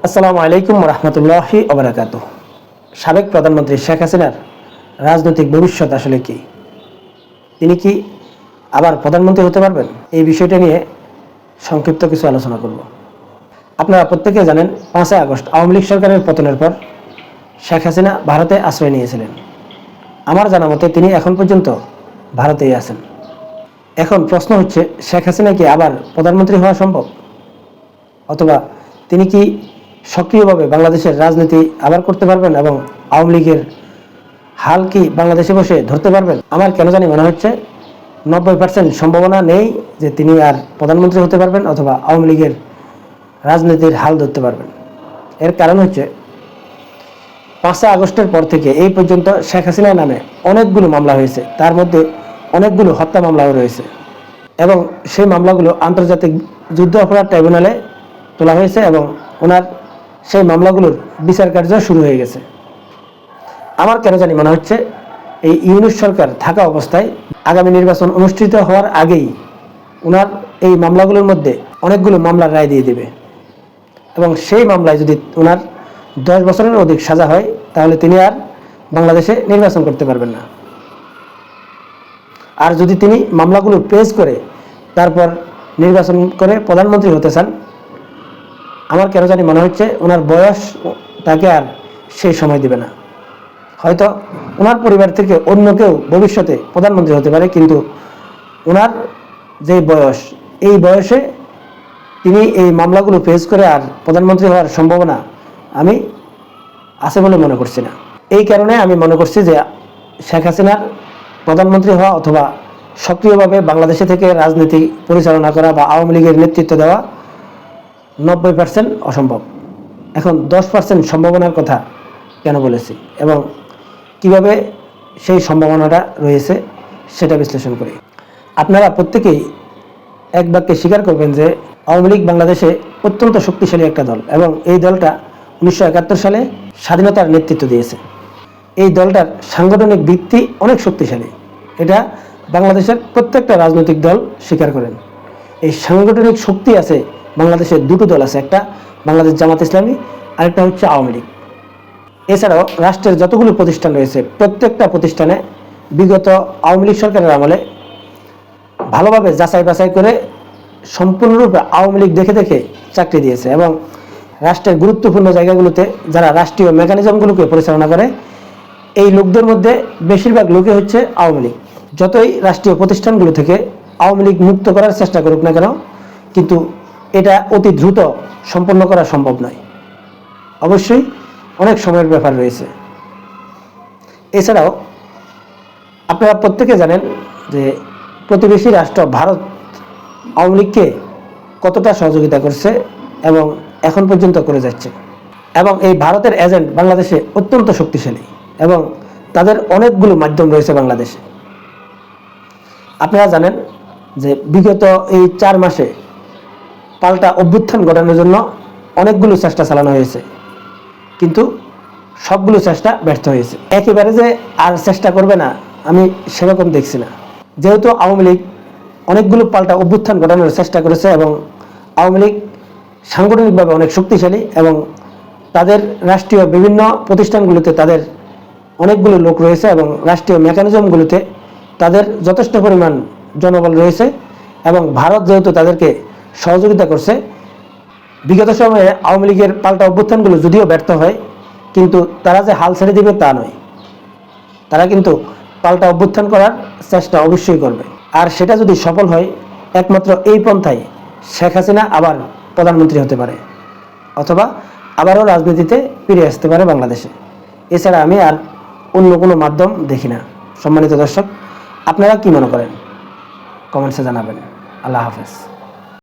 আসসালামু আলাইকুম রহমতুল্লাহি ওবারাকাতুহ। সাবেক প্রধানমন্ত্রী শেখ হাসিনার রাজনৈতিক ভবিষ্যৎ আসলে কি? তিনি কি আবার প্রধানমন্ত্রী হতে পারবেন? এই বিষয়টা নিয়ে সংক্ষিপ্ত কিছু আলোচনা করব। আপনারা প্রত্যেকে জানেন 5 আগস্ট আওয়ামী লীগ সরকারের পতনের পর শেখ হাসিনা ভারতে আশ্রয় নিয়েছিলেন। আমার জানা মতে তিনি এখন পর্যন্ত ভারতেই আছেন। এখন প্রশ্ন হচ্ছে, শেখ হাসিনা কি আবার প্রধানমন্ত্রী হওয়া সম্ভব? অথবা তিনি কি সক্রিয়ভাবে বাংলাদেশের রাজনীতি আবার করতে পারবেন এবং আওয়ামী লীগের হাল কি বাংলাদেশে বসে ধরতে পারবেন? আমার কেন জানি মনে হচ্ছে 90% সম্ভাবনা নেই যে তিনি আর প্রধানমন্ত্রী হতে পারবেন অথবা আওয়ামী লীগের রাজনীতির হাল ধরতে পারবেন। এর কারণ হচ্ছে 5 আগস্টের পর থেকে এই পর্যন্ত শেখ হাসিনার নামে অনেকগুলো মামলা হয়েছে, তার মধ্যে অনেকগুলো হত্যা মামলাও রয়েছে এবং সেই মামলাগুলো আন্তর্জাতিক যুদ্ধ অপরাধ ট্রাইব্যুনালে তোলা হয়েছে এবং ওনার সেই মামলাগুলোর বিচার কার্য শুরু হয়ে গেছে। আমার কেন জানি মনে হচ্ছে এই ইউনূস সরকার থাকা অবস্থায় আগামী নির্বাচন অনুষ্ঠিত হওয়ার আগেই ওনার এই মামলাগুলোর মধ্যে অনেকগুলো মামলার রায় দিয়ে দেবে এবং সেই মামলায় যদি ওনার 10 বছরের অধিক সাজা হয় তাহলে তিনি আর বাংলাদেশে নির্বাচন করতে পারবেন না। আর যদি তিনি মামলাগুলো পেশ করে তারপর নির্বাচন করে প্রধানমন্ত্রী হতে চান, আমার কেন জানি মনে হচ্ছে ওনার বয়স তাকে আর সেই সময় দিবে না। হয়তো ওনার পরিবার থেকে অন্য কেউ ভবিষ্যতে প্রধানমন্ত্রী হতে পারে, কিন্তু ওনার যে বয়স, এই বয়সে তিনি এই মামলাগুলো ফেস করে আর প্রধানমন্ত্রী হওয়ার সম্ভাবনা আমি আছে বলে মনে করছি না। এই কারণে আমি মনে করছি যে শেখ হাসিনার প্রধানমন্ত্রী হওয়া অথবা সক্রিয়ভাবে বাংলাদেশে থেকে রাজনীতি পরিচালনা করা বা আওয়ামী লীগের নেতৃত্ব দেওয়া 90% অসম্ভব। এখন 10% সম্ভাবনার কথা কেন বলেছি এবং কিভাবে সেই সম্ভাবনাটা রয়েছে সেটা বিশ্লেষণ করি। আপনারা প্রত্যেকেই এক বাক্যে স্বীকার করবেন যে আওয়ামী লীগ বাংলাদেশে অত্যন্ত শক্তিশালী একটা দল এবং এই দলটা 1971 সালে স্বাধীনতার নেতৃত্ব দিয়েছে। এই দলটার সাংগঠনিক ভিত্তি অনেক শক্তিশালী, এটা বাংলাদেশের প্রত্যেকটা রাজনৈতিক দল স্বীকার করেন। এই সাংগঠনিক শক্তি আছে বাংলাদেশের দুটো দল আছে, একটা বাংলাদেশ জামাত ইসলামী, আরেকটা হচ্ছে আওয়ামী লীগ। এছাড়াও রাষ্ট্রের যতগুলো প্রতিষ্ঠান রয়েছে প্রত্যেকটা প্রতিষ্ঠানে বিগত আওয়ামী লীগ সরকারের আমলে ভালোভাবে যাচাই বাছাই করে সম্পূর্ণরূপে আওয়ামী লীগ দেখে দেখে চাকরি দিয়েছে এবং রাষ্ট্রের গুরুত্বপূর্ণ জায়গাগুলোতে যারা রাষ্ট্রীয় মেকানিজমগুলোকে পরিচালনা করে এই লোকদের মধ্যে বেশিরভাগ লোকে হচ্ছে আওয়ামী লীগ। যতই রাষ্ট্রীয় প্রতিষ্ঠানগুলো থেকে আওয়ামী লীগ মুক্ত করার চেষ্টা করুক না কেন, কিন্তু এটা অতি দ্রুত সম্পন্ন করা সম্ভব নয়। অবশ্যই অনেক সময়ের ব্যাপার রয়েছে। এছাড়াও আপনারা প্রত্যেকে জানেন যে প্রতিবেশী রাষ্ট্র ভারত আওয়ামী লীগকে কতটা সহযোগিতা করছে এবং এখন পর্যন্ত করে যাচ্ছে এবং এই ভারতের এজেন্ট বাংলাদেশে অত্যন্ত শক্তিশালী এবং তাদের অনেকগুলো মাধ্যম রয়েছে বাংলাদেশে। আপনারা জানেন যে বিগত এই 4 মাসে পাল্টা অভ্যুত্থান ঘটানোর জন্য অনেকগুলো চেষ্টা চালানো হয়েছে, কিন্তু সবগুলো চেষ্টা ব্যর্থ হয়েছে। একেবারে যে আর চেষ্টা করবে না আমি সেরকম দেখছি না। যেহেতু আওয়ামী লীগ অনেকগুলো পাল্টা অভ্যুত্থান ঘটানোর চেষ্টা করেছে এবং আওয়ামী লীগ সাংগঠনিকভাবে অনেক শক্তিশালী এবং তাদের রাষ্ট্রীয় বিভিন্ন প্রতিষ্ঠানগুলোতে তাদের অনেকগুলো লোক রয়েছে এবং রাষ্ট্রীয় মেকানিজমগুলোতে তাদের যথেষ্ট পরিমাণ জনবল রয়েছে এবং ভারত যেহেতু তাদেরকে সহযোগিতা করছে, বিগত সময়ে আওয়ামী লীগের পাল্টা অভ্যুত্থানগুলো যদিও ব্যর্থ হয় কিন্তু তারা যে হাল ছেড়ে দিবে তা নয়, তারা কিন্তু পাল্টা অভ্যুত্থান করার চেষ্টা অবশ্যই করবে। আর সেটা যদি সফল হয় একমাত্র এই পন্থায় শেখ হাসিনা আবার প্রধানমন্ত্রী হতে পারে অথবা আবারও রাজনীতিতে ফিরে আসতে পারে বাংলাদেশে। এছাড়া আমি আর অন্য কোনো মাধ্যম দেখি না। সম্মানিত দর্শক, আপনারা কি মনে করেন কমেন্টসে জানাবেন। আল্লাহ হাফেজ।